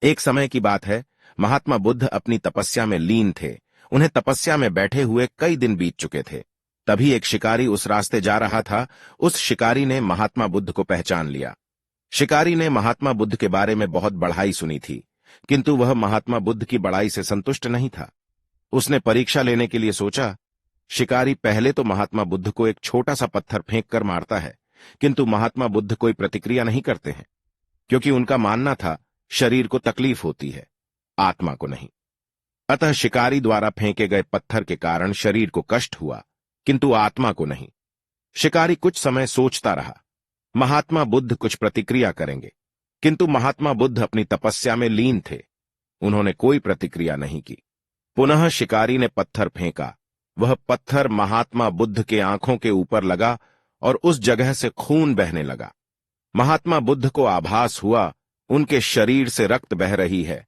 एक समय की बात है, महात्मा बुद्ध अपनी तपस्या में लीन थे। उन्हें तपस्या में बैठे हुए कई दिन बीत चुके थे। तभी एक शिकारी उस रास्ते जा रहा था। उस शिकारी ने महात्मा बुद्ध को पहचान लिया। शिकारी ने महात्मा बुद्ध के बारे में बहुत बढ़ाई सुनी थी, किंतु वह महात्मा बुद्ध की बढ़ाई से संतुष्ट नहीं था। उसने परीक्षा लेने के लिए सोचा। शिकारी पहले तो महात्मा बुद्ध को एक छोटा सा पत्थर फेंक कर मारता है, किंतु महात्मा बुद्ध कोई प्रतिक्रिया नहीं करते हैं, क्योंकि उनका मानना था शरीर को तकलीफ होती है, आत्मा को नहीं। अतः शिकारी द्वारा फेंके गए पत्थर के कारण शरीर को कष्ट हुआ, किंतु आत्मा को नहीं। शिकारी कुछ समय सोचता रहा, महात्मा बुद्ध कुछ प्रतिक्रिया करेंगे, किंतु महात्मा बुद्ध अपनी तपस्या में लीन थे। उन्होंने कोई प्रतिक्रिया नहीं की। पुनः शिकारी ने पत्थर फेंका। वह पत्थर महात्मा बुद्ध के आंखों के ऊपर लगा और उस जगह से खून बहने लगा। महात्मा बुद्ध को आभास हुआ उनके शरीर से रक्त बह रही है,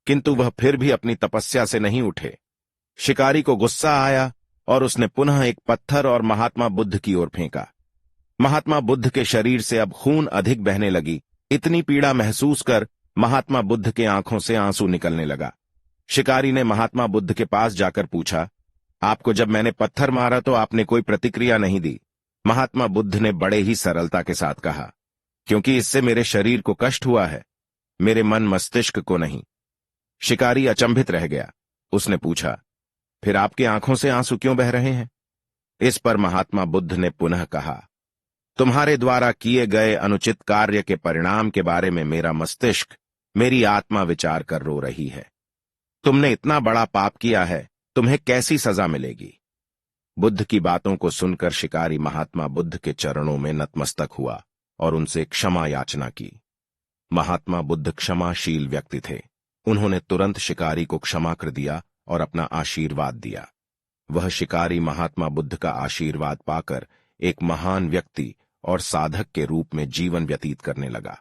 किंतु वह फिर भी अपनी तपस्या से नहीं उठे। शिकारी को गुस्सा आया और उसने पुनः एक पत्थर और महात्मा बुद्ध की ओर फेंका। महात्मा बुद्ध के शरीर से अब खून अधिक बहने लगी। इतनी पीड़ा महसूस कर महात्मा बुद्ध के आंखों से आंसू निकलने लगा। शिकारी ने महात्मा बुद्ध के पास जाकर पूछा, आपको जब मैंने पत्थर मारा तो आपने कोई प्रतिक्रिया नहीं दी। महात्मा बुद्ध ने बड़े ही सरलता के साथ कहा, क्योंकि इससे मेरे शरीर को कष्ट हुआ है, मेरे मन मस्तिष्क को नहीं। शिकारी अचंभित रह गया। उसने पूछा, फिर आपकी आंखों से आंसू क्यों बह रहे हैं? इस पर महात्मा बुद्ध ने पुनः कहा, तुम्हारे द्वारा किए गए अनुचित कार्य के परिणाम के बारे में मेरा मस्तिष्क, मेरी आत्मा विचार कर रो रही है। तुमने इतना बड़ा पाप किया है, तुम्हें कैसी सजा मिलेगी? बुद्ध की बातों को सुनकर शिकारी महात्मा बुद्ध के चरणों में नतमस्तक हुआ और उनसे क्षमा याचना की। महात्मा बुद्ध क्षमाशील व्यक्ति थे। उन्होंने तुरंत शिकारी को क्षमा कर दिया और अपना आशीर्वाद दिया। वह शिकारी महात्मा बुद्ध का आशीर्वाद पाकर एक महान व्यक्ति और साधक के रूप में जीवन व्यतीत करने लगा।